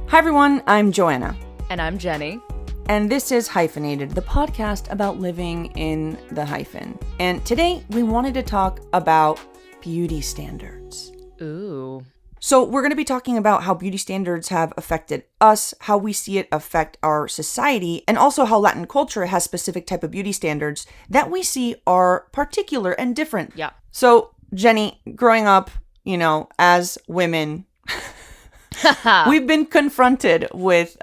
Hi everyone, I'm Joanna. And I'm Jenny. And this is Hyphenated, the podcast about living in the hyphen. And today we wanted to talk about beauty standards. Ooh. So we're going to be talking about how beauty standards have affected us, how we see it affect our society, and also how Latin culture has specific type of beauty standards that we see are particular and different. Yeah. So Jenny, growing up, as women, we've been confronted with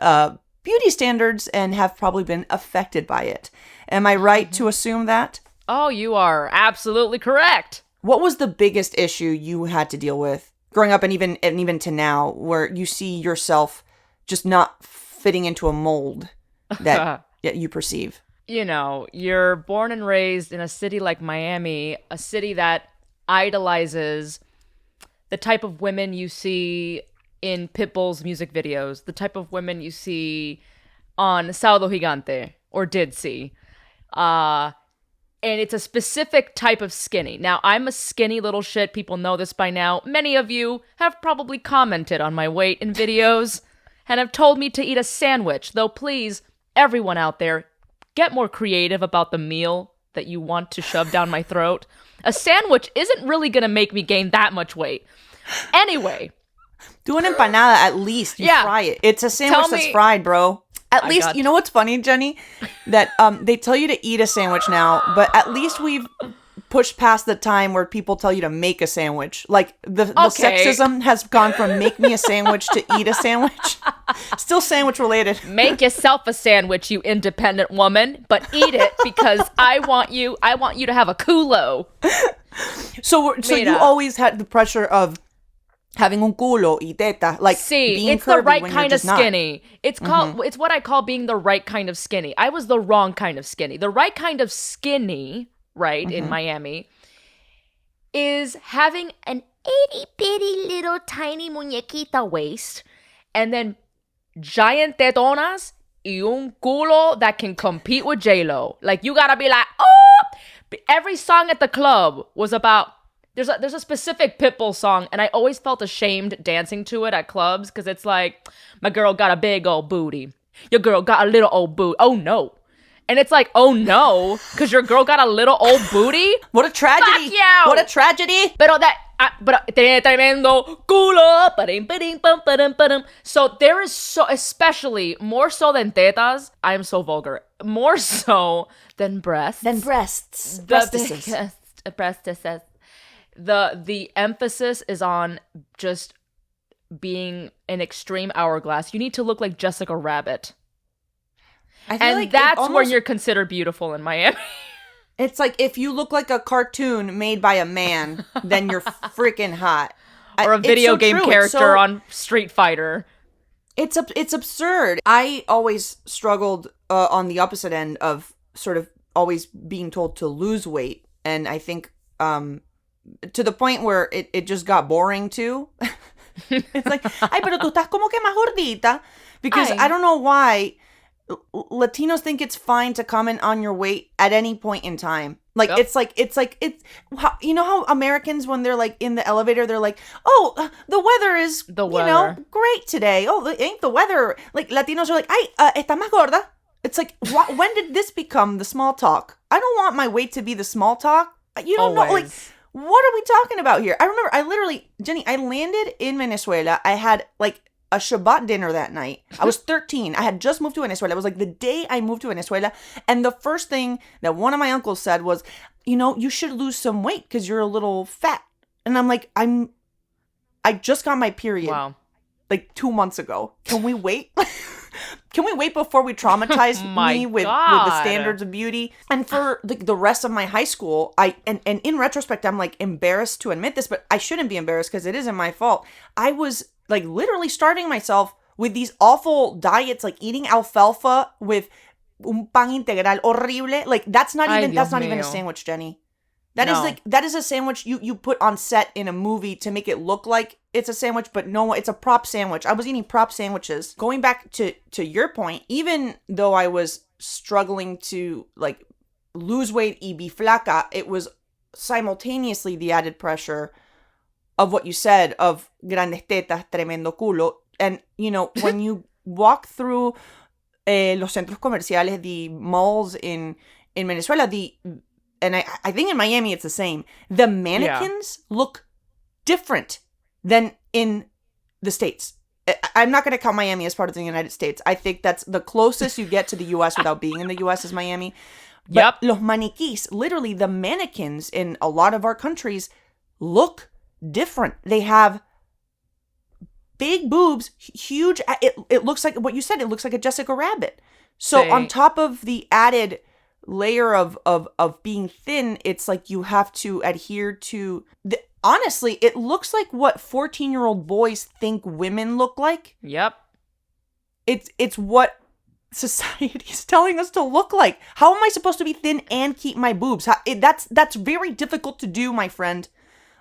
beauty standards and have probably been affected by it. Am I right to assume that? Oh, you are absolutely correct. What was the biggest issue you had to deal with growing up and even to now, where you see yourself just not fitting into a mold that you perceive? You're born and raised in a city like Miami, a city that idolizes the type of women you see in Pitbull's music videos, the type of women you see on Sábado Gigante, or did see. And it's a specific type of skinny. Now, I'm a skinny little shit. People know this by now. Many of you have probably commented on my weight in videos and have told me to eat a sandwich. Though please, everyone out there, get more creative about the meal that you want to shove down my throat. A sandwich isn't really going to make me gain that much weight. Anyway. Do an empanada at least. You fry it. It's a sandwich that's fried, bro. At least, you know what's funny, Jenny? That they tell you to eat a sandwich now, but at least we've pushed past the time where people tell you to make a sandwich. Like, the sexism has gone from make me a sandwich to eat a sandwich. Still sandwich related. Make yourself a sandwich, you independent woman, but eat it because I want you to have a culo. So you always had the pressure of having un culo y teta, like being it's curvy the right when kind you're of just not. skinny. It's called. It's what I call being the right kind of skinny. I was the wrong kind of skinny. The right kind of skinny, right, in Miami, is having an itty bitty little tiny muñequita waist, and then giant tetonas y un culo that can compete with J-Lo. Like, you gotta be like, oh! Every song at the club was about. There's a specific Pitbull song, and I always felt ashamed dancing to it at clubs because it's like, my girl got a big old booty. Your girl got a little old booty. Oh, no. And it's like, oh, no, because your girl got a little old booty? What a tragedy. Fuck you. What a tragedy. Pero tremendo culo. So there is especially, more so than tetas, I am so vulgar, more so than breasts. Breastises. Breastises. The emphasis is on just being an extreme hourglass. You need to look like Jessica Rabbit. And like that's where you're considered beautiful in Miami. It's like if you look like a cartoon made by a man, then you're freaking hot. Or a video game character on Street Fighter. It's absurd. I always struggled on the opposite end of sort of always being told to lose weight. And I think to the point where it just got boring too. It's like, ay, pero tú estás como que más gordita. Because I don't know why Latinos think it's fine to comment on your weight at any point in time. Like, it's you know how Americans, when they're like in the elevator, they're like, oh, the weather is, great today. Oh, ain't the weather. Like, Latinos are like, ay, está más gorda. It's like, when did this become the small talk? I don't want my weight to be the small talk. You don't know, like, what are we talking about here? I remember, Jenny, I landed in Venezuela. I had, like, a Shabbat dinner that night. I was 13. I had just moved to Venezuela. It was, like, the day I moved to Venezuela. And the first thing that one of my uncles said was, you should lose some weight because you're a little fat. And I'm like, I just got my period. Wow. Like, 2 months ago. Can we wait? Can we wait before we traumatize me with the standards of beauty? And for the rest of my high school, and in retrospect, I'm like embarrassed to admit this, but I shouldn't be embarrassed because it isn't my fault. I was like literally starving myself with these awful diets, like eating alfalfa with un pan integral horrible. Like that's not even a sandwich, Jenny. That is a sandwich you put on set in a movie to make it look like it's a sandwich, but no, it's a prop sandwich. I was eating prop sandwiches. Going back to your point, even though I was struggling to like lose weight y be flaca, it was simultaneously the added pressure of what you said of grandes tetas, tremendo culo, And, when you walk through los centros comerciales, the malls in Venezuela, and I think in Miami it's the same. The mannequins look different than in the States. I'm not going to count Miami as part of the United States. I think that's the closest you get to the U.S. without being in the U.S. is Miami. But los maniquís, literally the mannequins in a lot of our countries look different. They have big boobs, huge. It looks like what you said. It looks like a Jessica Rabbit. So on top of the added layer of being thin, it's like you have to adhere to honestly, it looks like what 14-year-old boys think women look like. Yep. It's what society's telling us to look like. How am I supposed to be thin and keep my boobs? That's very difficult to do, my friend.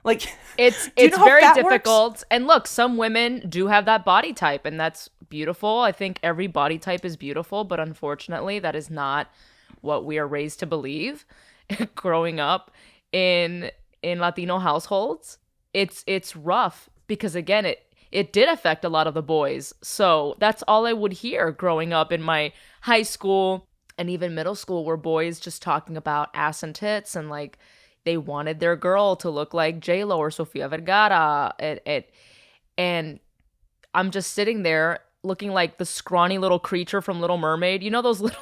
Like, it's very difficult. Works? And look, some women do have that body type, and that's beautiful. I think every body type is beautiful, but unfortunately, that is not what we are raised to believe growing up in Latino households. It's rough because, again, it did affect a lot of the boys. So that's all I would hear growing up in my high school and even middle school, were boys just talking about ass and tits, and like they wanted their girl to look like J-Lo or Sofia Vergara. And I'm just sitting there looking like the scrawny little creature from Little Mermaid. You know those little...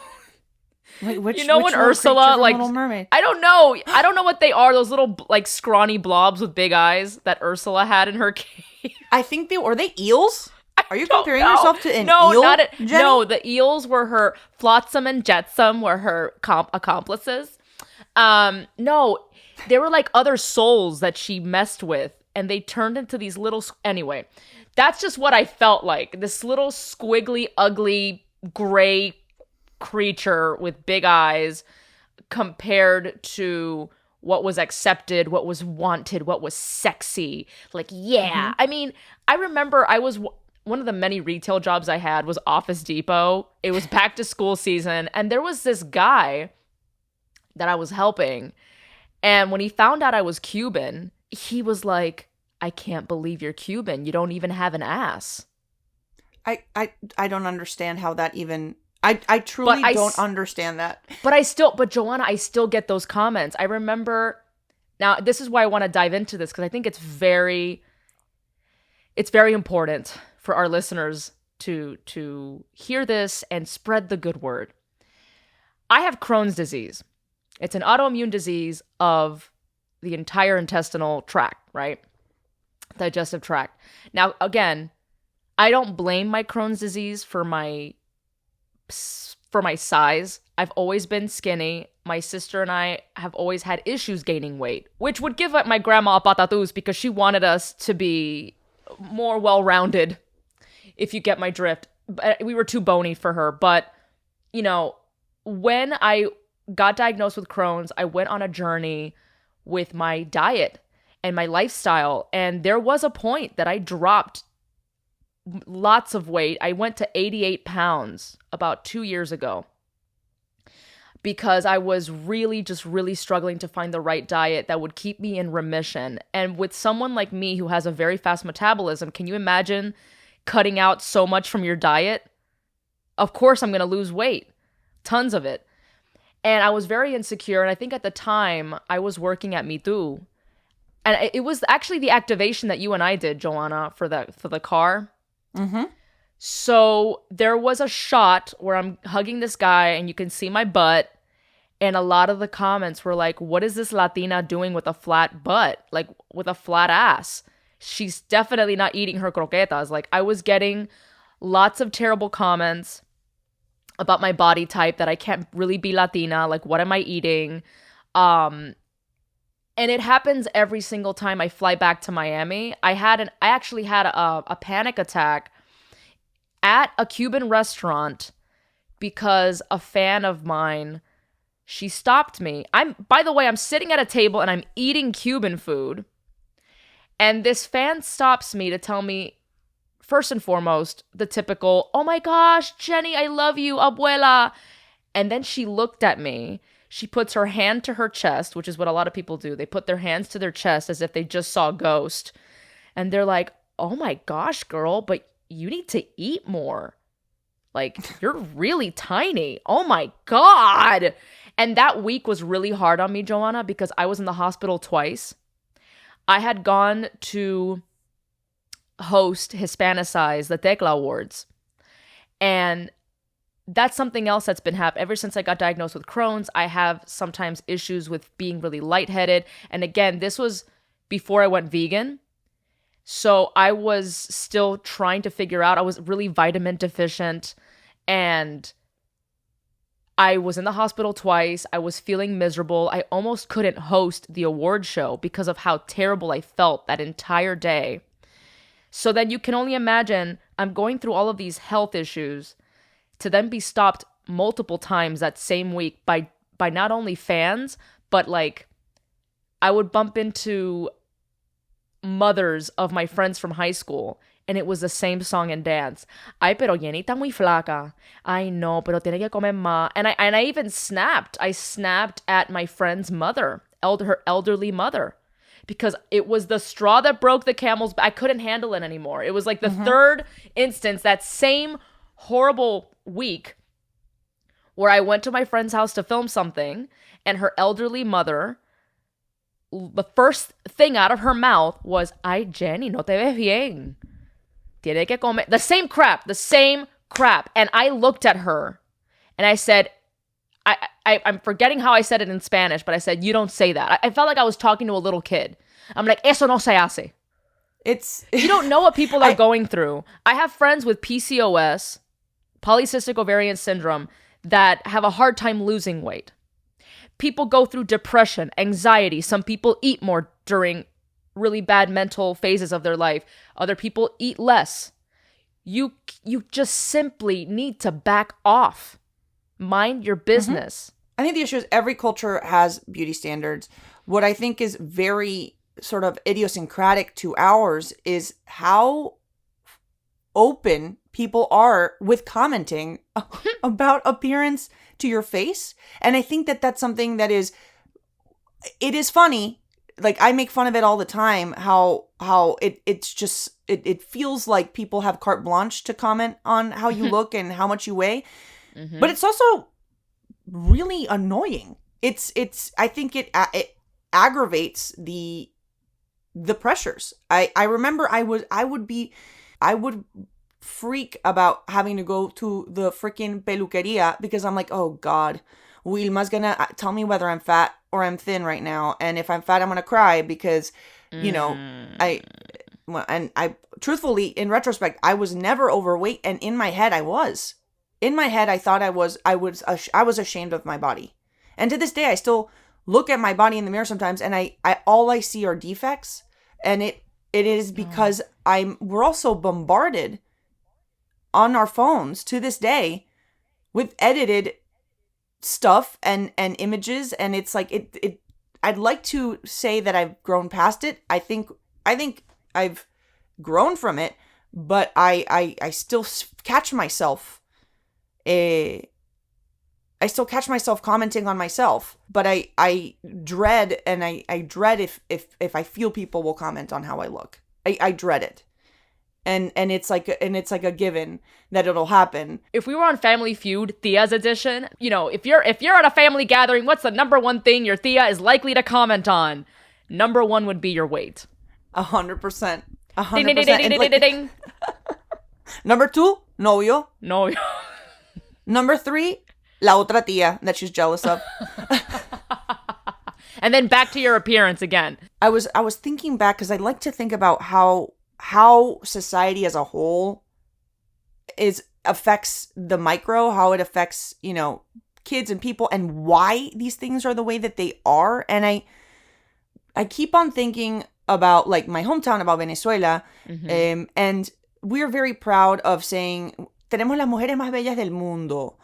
Wait, which when Ursula, like, Little Mermaid? I don't know what they are. Those little like scrawny blobs with big eyes that Ursula had in her cave. I think are they eels? Are you comparing yourself to an eel? Jenny? No, the eels were her. Flotsam and Jetsam were her accomplices. No, they were like other souls that she messed with, and they turned into these little. Anyway, that's just what I felt like. This little squiggly, ugly, gray creature with big eyes compared to what was accepted, what was wanted, what was sexy. Like, yeah. I mean, I remember one of the many retail jobs I had was Office Depot. It was back to school season, and there was this guy that I was helping, and when he found out I was Cuban, he was like, I can't believe you're Cuban. You don't even have an ass. I don't understand how that even... I truly don't understand that. But Joanna, I still get those comments. I remember, now this is why I want to dive into this, because I think it's very important for our listeners to hear this and spread the good word. I have Crohn's disease. It's an autoimmune disease of the entire intestinal tract, right? Digestive tract. Now, again, I don't blame my Crohn's disease for my size. I've always been skinny. My sister and I have always had issues gaining weight, which would give my grandma a patatus because she wanted us to be more well-rounded, if you get my drift. We were too bony for her. But, when I got diagnosed with Crohn's, I went on a journey with my diet and my lifestyle. And there was a point that I dropped lots of weight. I went to 88 pounds about 2 years ago because I was really struggling to find the right diet that would keep me in remission. And with someone like me who has a very fast metabolism, can you imagine cutting out so much from your diet? Of course I'm going to lose weight, tons of it. And I was very insecure. And I think at the time I was working at Me Too. And it was actually the activation that you and I did, Joanna, for the car. Mm-hmm. So there was a shot where I'm hugging this guy and you can see my butt, and a lot of the comments were like, what is this Latina doing with a flat butt? Like, with a flat ass? She's definitely not eating her croquetas. Like, I was getting lots of terrible comments about my body type, that I can't really be Latina. Like, what am I eating? And it happens every single time I fly back to Miami. I actually had a panic attack at a Cuban restaurant because a fan of mine, she stopped me. By the way, I'm sitting at a table and I'm eating Cuban food. And this fan stops me to tell me, first and foremost, the typical, oh my gosh, Jenny, I love you, abuela. And then she looked at me. She puts her hand to her chest, which is what a lot of people do. They put their hands to their chest as if they just saw a ghost. And they're like, oh my gosh, girl, but you need to eat more. Like, you're really tiny. Oh my God. And that week was really hard on me, Joanna, because I was in the hospital twice. I had gone to host Hispanicize, the Tecla Awards. And that's something else that's been happening. Ever since I got diagnosed with Crohn's, I have sometimes issues with being really lightheaded. And again, this was before I went vegan. So I was still trying to figure out, I was really vitamin deficient, and I was in the hospital twice. I was feeling miserable. I almost couldn't host the award show because of how terrible I felt that entire day. So then you can only imagine, I'm going through all of these health issues to then be stopped multiple times that same week by not only fans, but like I would bump into mothers of my friends from high school, and it was the same song and dance. Ay, pero Jenny está muy flaca. Ay, no, pero tiene que comer más. And I even snapped. I snapped at my friend's mother, her elderly mother, because it was the straw that broke the camel's back. I couldn't handle it anymore. It was like the third instance, that same horrible week, where I went to my friend's house to film something, and her elderly mother, the first thing out of her mouth was, "Ay, Jenny, no te ves bien. Tiene que comer." The same crap. And I looked at her and I said, I'm forgetting how I said it in Spanish, but I said, "You don't say that." I felt like I was talking to a little kid. I'm like, "Eso no se hace." You don't know what people are going through. I have friends with PCOS, polycystic ovarian syndrome, that have a hard time losing weight. People go through depression, anxiety. Some people eat more during really bad mental phases of their life. Other people eat less. You just simply need to back off. Mind your business. I think the issue is every culture has beauty standards. What I think is very sort of idiosyncratic to ours is how open people are with commenting about appearance to your face. And I think that that's something that it is funny. Like, I make fun of it all the time, how it's just, it feels like people have carte blanche to comment on how you look and how much you weigh. But it's also really annoying. I think it aggravates the pressures. I remember I would freak about having to go to the freaking peluqueria because I'm like, oh God, Wilma's gonna tell me whether I'm fat or I'm thin right now. And if I'm fat, I'm gonna cry because, I truthfully, in retrospect, I was never overweight. And in my head, I was. In my head, I thought I was ashamed of my body. And to this day, I still look at my body in the mirror sometimes and I all I see are defects. And it is because we're also bombarded on our phones to this day with edited stuff and images, and it's like it I'd like to say that I've grown past it. I think I've grown from it, but I still catch myself I still catch myself commenting on myself, but I dread, and I dread if I feel people will comment on how I look. I dread it. And it's like a given that it'll happen. If we were on Family Feud, Tia's edition, if you're at a family gathering, what's the number one thing your Tia is likely to comment on? Number one would be your weight. 100%. Ding, ding, ding, ding, ding, ding, ding. Number 2, novio. Novio. Number 3, la otra tía that she's jealous of. And then back to your appearance again. I was thinking back because I like to think about how society as a whole affects the micro, how it affects, kids and people, and why these things are the way that they are. And I keep on thinking about like my hometown, about Venezuela, and we're very proud of saying, tenemos las mujeres más bellas del mundo.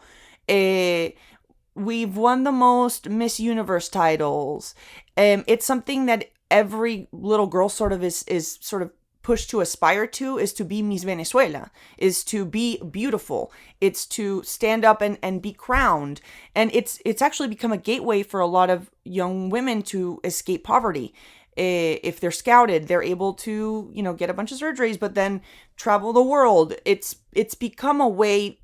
We've won the most Miss Universe titles. It's something that every little girl sort of is sort of pushed to aspire to, is to be Miss Venezuela, is to be beautiful. It's to stand up and be crowned. And it's actually become a gateway for a lot of young women to escape poverty. if they're scouted, they're able to, get a bunch of surgeries, but then travel the world. It's become a way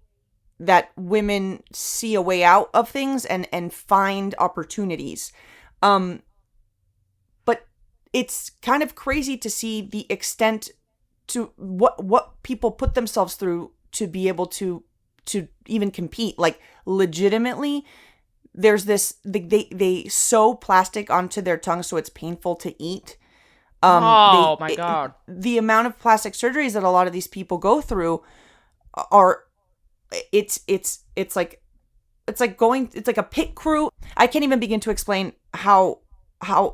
that women see a way out of things and find opportunities. But it's kind of crazy to see the extent to what people put themselves through to be able to even compete. Like, legitimately, there's this, they sew plastic onto their tongue so it's painful to eat. My God. The amount of plastic surgeries that a lot of these people go through are, it's like a pit crew. I can't even begin to explain how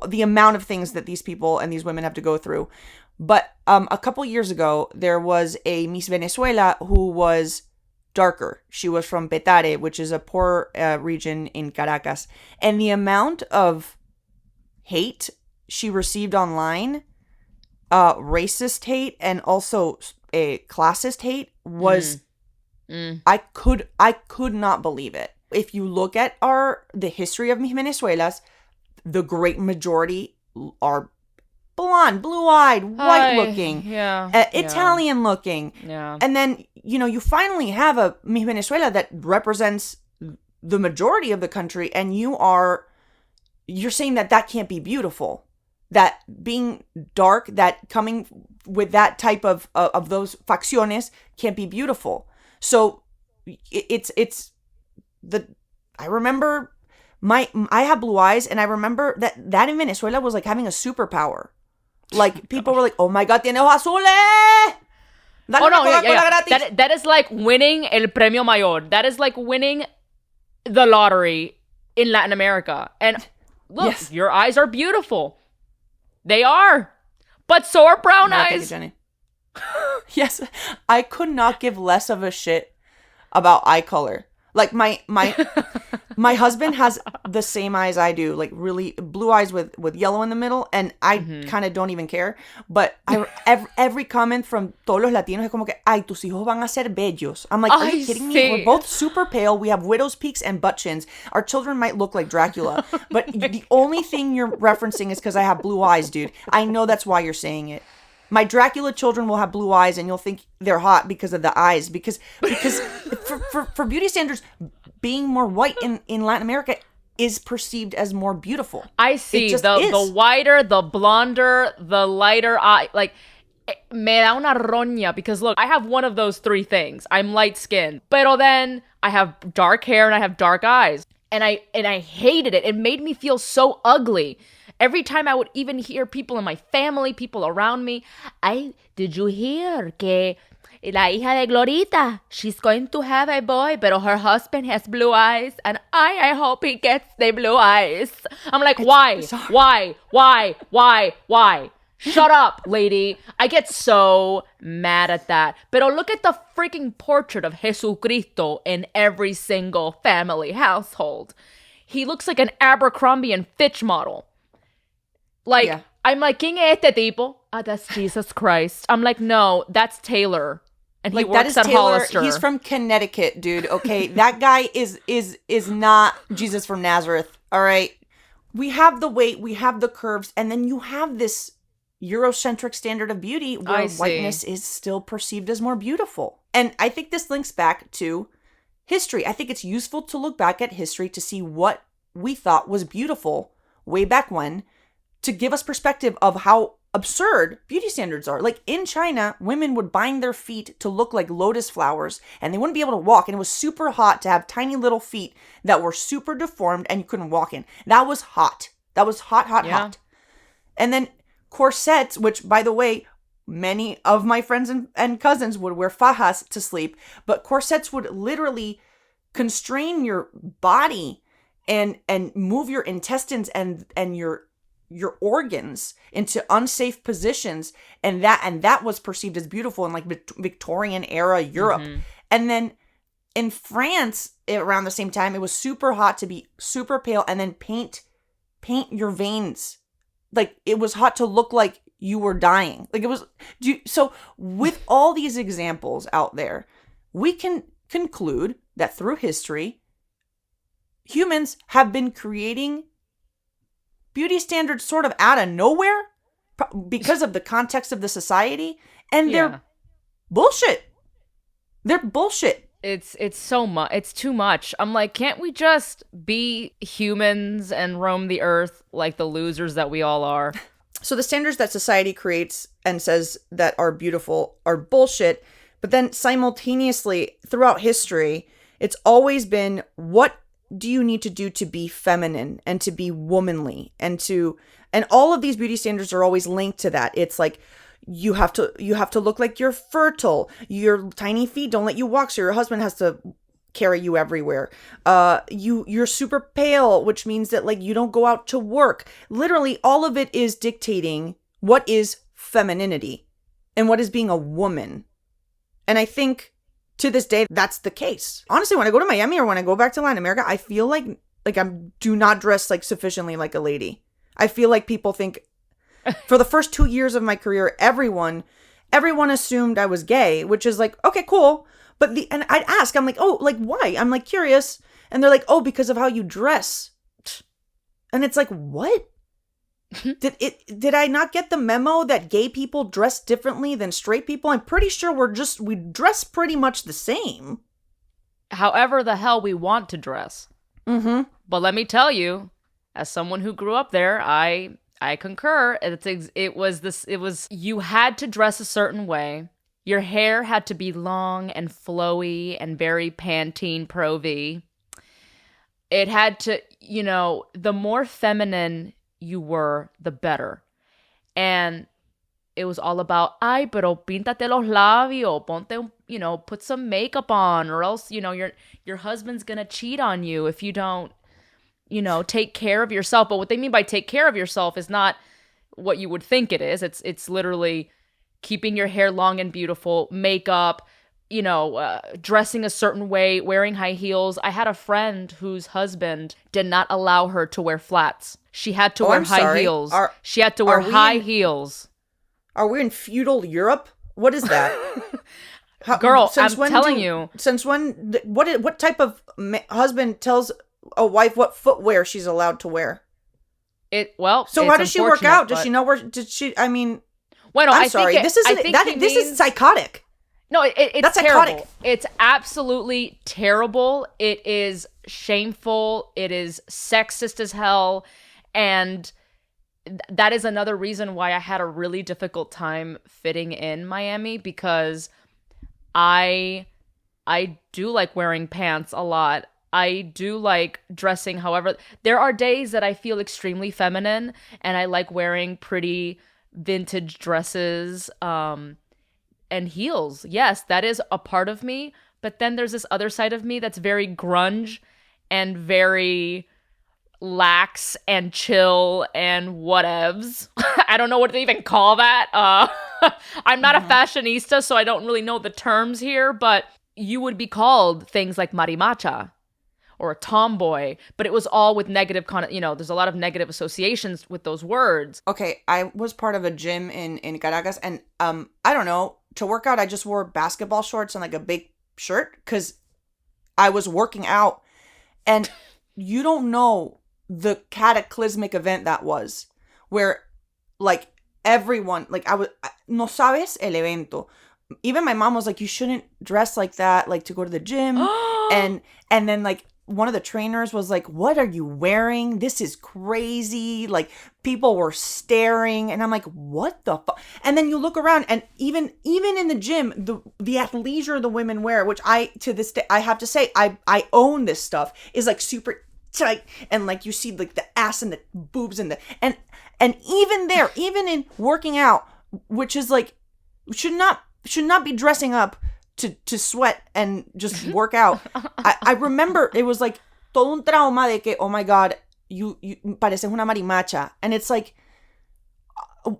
the amount of things that these people and these women have to go through. But a couple years ago, there was a Miss Venezuela who was darker. She was from Petare, which is a poor region in Caracas. And the amount of hate she received online, racist hate and also a classist hate, was I could not believe it. If you look at the history of Miss Venezuelas, the great majority are blonde, blue-eyed, white-looking, Italian-looking. Yeah. And then, you finally have a Miss Venezuela that represents the majority of the country, and you're saying that can't be beautiful. That being dark, that coming with that type of those facciones can't be beautiful. So I remember I have blue eyes, and I remember that in Venezuela was like having a superpower. Like, people were like, "Oh my God, tiene ojos azules!" That is like winning el premio mayor. That is like winning the lottery in Latin America. And look, Yes. Your eyes are beautiful. They are. But so are brown eyes. Thank you, Jenny. Yes, I could not give less of a shit about eye color. Like, my husband has the same eyes I do, like really blue eyes with yellow in the middle, and I kind of don't even care. But every comment from todos los latinos es como que, ay, tus hijos van a ser bellos. I'm like, are you kidding me? We're both super pale. We have widow's peaks and butt chins. Our children might look like Dracula. But the only thing you're referencing is because I have blue eyes, dude. I know that's why you're saying it. My Dracula children will have blue eyes, and you'll think they're hot because of the eyes. Because for beauty standards, being more white in Latin America is perceived as more beautiful. I see. The whiter, the blonder, the lighter eye. Like, me da una roña. Because look, I have one of those three things. I'm light skinned. Pero then I have dark hair and I have dark eyes. And I hated it. It made me feel so ugly. Every time I would even hear people in my family, people around me, did you hear que la hija de Glorita, she's going to have a boy, pero her husband has blue eyes, and I hope he gets the blue eyes. I'm like, why? Shut up, lady. I get so mad at that. Pero look at the freaking portrait of Jesucristo in every single family household. He looks like an Abercrombie and Fitch model. Like, yeah. I'm like, ¿quién es este tipo? That's Jesus Christ. I'm like, no, that's Taylor. And he works at Taylor. Hollister. He's from Connecticut, dude. Okay, that guy is not Jesus from Nazareth. All right, we have the weight, we have the curves, and then you have this Eurocentric standard of beauty where whiteness is still perceived as more beautiful. And I think this links back to history. I think it's useful to look back at history to see what we thought was beautiful way back when, to give us perspective of how absurd beauty standards are. Like, in China, women would bind their feet to look like lotus flowers, and they wouldn't be able to walk, and it was super hot to have tiny little feet that were super deformed and you couldn't walk in. That was hot. That was hot. And then corsets, which, by the way, many of my friends and cousins would wear fajas to sleep, but corsets would literally constrain your body and move your intestines and your organs into unsafe positions, and that was perceived as beautiful in like Victorian era Europe. And then in France, around the same time, it was super hot to be super pale and then paint your veins. Like, it was hot to look like you were dying. Like, it was. So with all these examples out there, we can conclude that through history, humans have been creating beauty standards sort of out of nowhere, because of the context of the society, and Yeah. they're bullshit. They're bullshit. It's so much. It's too much. I'm like, can't we just be humans and roam the earth like the losers that we all are? So the standards that society creates and says that are beautiful are bullshit. But then simultaneously, throughout history, it's always been, what do you need to do to be feminine and to be womanly and all of these beauty standards are always linked to that. It's like, you have to look like you're fertile. Your tiny feet don't let you walk, so your husband has to carry you everywhere. You're super pale, which means that like you don't go out to work. Literally, all of it is dictating what is femininity and what is being a woman. And I think to this day that's the case. Honestly, when I go to Miami or when I go back to Latin America, I feel like I do not dress like sufficiently like a lady. I feel like people think. For the first 2 years of my career, everyone assumed I was gay, which is like, okay, cool. But and I'd ask, I'm like, oh, like, why? I'm like curious. And they're like, oh, because of how you dress. And it's like, what? Did I not get the memo that gay people dress differently than straight people? I'm pretty sure we dress pretty much the same. However the hell we want to dress. Mm-hmm. But let me tell you, as someone who grew up there, I concur. It was you had to dress a certain way. Your hair had to be long and flowy and very Pantene Pro V. It had to, the more feminine you were, the better. And it was all about, ay, pero píntate los labios, ponte, put some makeup on, or else, your husband's gonna cheat on you if you don't, take care of yourself. But what they mean by take care of yourself is not what you would think it is. It's literally keeping your hair long and beautiful, makeup, dressing a certain way, wearing high heels. I had a friend whose husband did not allow her to wear flats. She had to wear high heels. She had to wear high heels. Are we in feudal Europe? What is that? Girl, I'm telling you. Since when? What type of husband tells a wife what footwear she's allowed to wear? So how does she work out? Does she know where? Did she? I mean, I'm sorry. This is psychotic. No, it's that's terrible. Psychotic. It's absolutely terrible. It is shameful. It is sexist as hell, and that is another reason why I had a really difficult time fitting in Miami, because I do like wearing pants a lot. I do like dressing. However, there are days that I feel extremely feminine and I like wearing pretty vintage dresses and heels. Yes, that is a part of me. But then there's this other side of me that's very grunge and very lax and chill and whatevs. I don't know what to even call that. I'm not a fashionista, so I don't really know the terms here, but you would be called things like marimacha or a tomboy, but it was all with negative there's a lot of negative associations with those words. Okay, I was part of a gym in Caracas, and I don't know, to work out I just wore basketball shorts and like a big shirt because I was working out, and you don't know the cataclysmic event that was, where like everyone, like no sabes el evento. Even my mom was like, you shouldn't dress like that, like to go to the gym. and then like one of the trainers was like, what are you wearing? This is crazy. Like people were staring, and I'm like, what the fuck? And then you look around, and even in the gym, the athleisure the women wear, which to this day, I have to say, I own this stuff, is like super tight, and like you see like the ass and the boobs and even there, even in working out, which is like should not be dressing up to sweat and just work out. I remember it was like todo un trauma de que, oh my god, you pareces una marimacha, and it's like,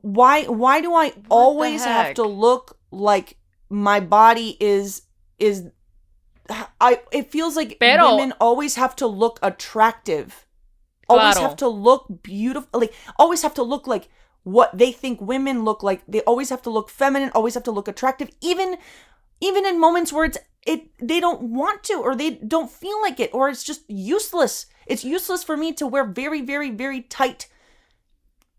why do I always have to look like my body is it feels like women always have to look attractive, always have to look beautiful, like always have to look like what they think women look like. They always have to look feminine, always have to look attractive, even in moments where they don't want to, or they don't feel like it, or it's just useless. It's useless for me to wear very, very, very tight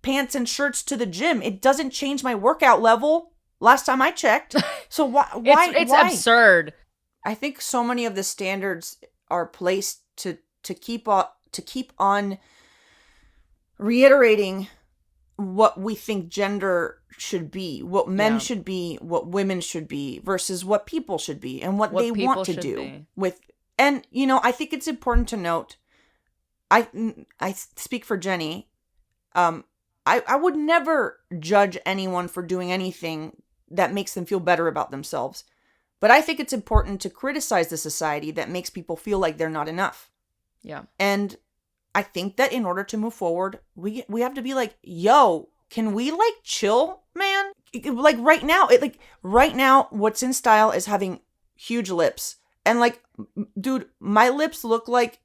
pants and shirts to the gym. It doesn't change my workout level last time I checked. So why? It's absurd. I think so many of the standards are placed to keep on reiterating what we think gender should be, what men should be, what women should be, versus what people should be and what they want to do with. And, you know, I think it's important to note, I speak for Jenny, I would never judge anyone for doing anything that makes them feel better about themselves. But I think it's important to criticize the society that makes people feel like they're not enough. Yeah. And I think that in order to move forward, we have to be like, yo, can we like chill, man? Like right now, what's in style is having huge lips. And like, dude, my lips look like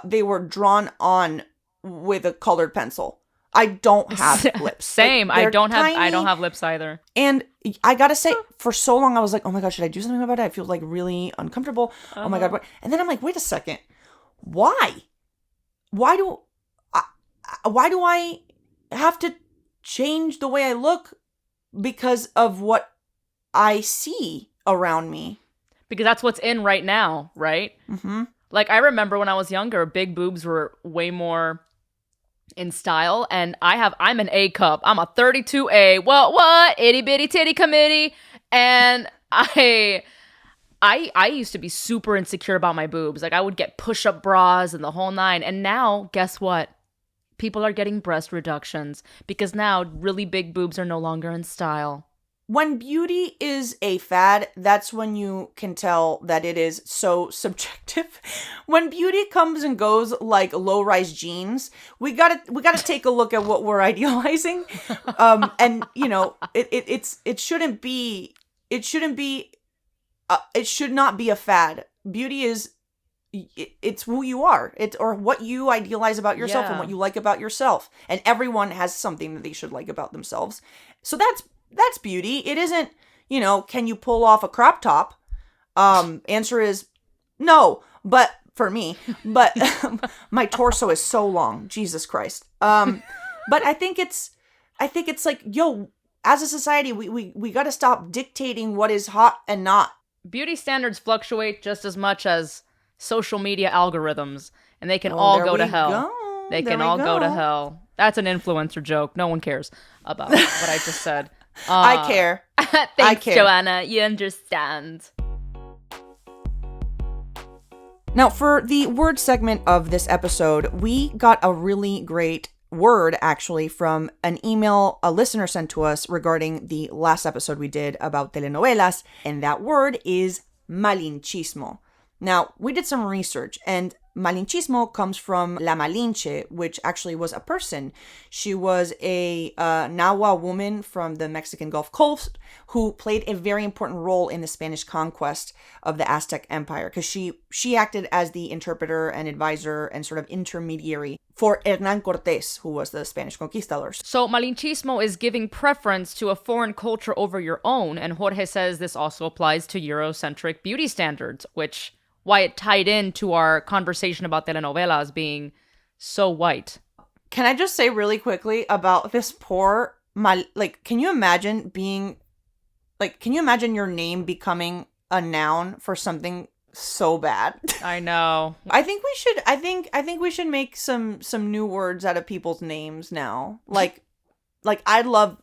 they were drawn on with a colored pencil. I don't have lips. Same. Like, I don't have lips either. And I gotta say, for so long I was like, oh my god, should I do something about it? I feel like really uncomfortable. Oh my god. And then I'm like, wait a second. Why? Why do I have to change the way I look because of what I see around me? Because that's what's in right now, right? Mm-hmm. Like, I remember when I was younger, big boobs were way more in style, and I'm an A cup. I'm a 32A. What? Itty bitty titty committee. And I used to be super insecure about my boobs. Like, I would get push-up bras and the whole nine. And now, guess what? People are getting breast reductions because now really big boobs are no longer in style. When beauty is a fad, that's when you can tell that it is so subjective. When beauty comes and goes like low-rise jeans, we gotta take a look at what we're idealizing. And you know, it should not be a fad. Beauty is, it's who you are. It's or what you idealize about yourself and what you like about yourself. And everyone has something that they should like about themselves. So that's beauty. It isn't, you know, can you pull off a crop top? Answer is no, but for me, but my torso is so long. Jesus Christ. But I think it's like, yo, as a society, we got to stop dictating what is hot and not. Beauty standards fluctuate just as much as social media algorithms, and they can all go to hell. They can all go to hell. That's an influencer joke. No one cares about what I just said. I care. Thanks, Joanna. You understand. Now, for the word segment of this episode, we got a really great word, actually, from an email a listener sent to us regarding the last episode we did about telenovelas, and that word is Malinchismo. Now, we did some research, and Malinchismo comes from La Malinche, which actually was a person. She was a Nahua woman from the Mexican Gulf Coast who played a very important role in the Spanish conquest of the Aztec Empire, because she acted as the interpreter and advisor and sort of intermediary for Hernán Cortés, who was the Spanish conquistador. So Malinchismo is giving preference to a foreign culture over your own, and Jorge says this also applies to Eurocentric beauty standards, which why it tied into our conversation about telenovelas being so white. Can I just say really quickly about this poor, can you imagine your name becoming a noun for something so bad? I know. I think we should make some new words out of people's names now. Like, I'd love,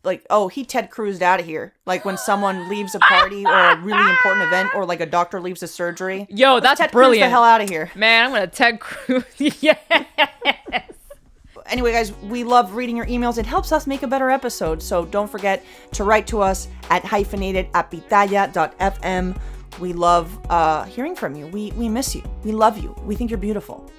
he Ted Cruz'd out of here. Like, when someone leaves a party or a really important event, or, like, a doctor leaves a surgery. Yo, that's Ted brilliant. Cruz the hell out of here. Man, I'm going to Ted Cruz. Yes. Anyway, guys, we love reading your emails. It helps us make a better episode. So don't forget to write to us at hyphenated@pitaya.fm. We love hearing from you. We miss you. We love you. We think you're beautiful.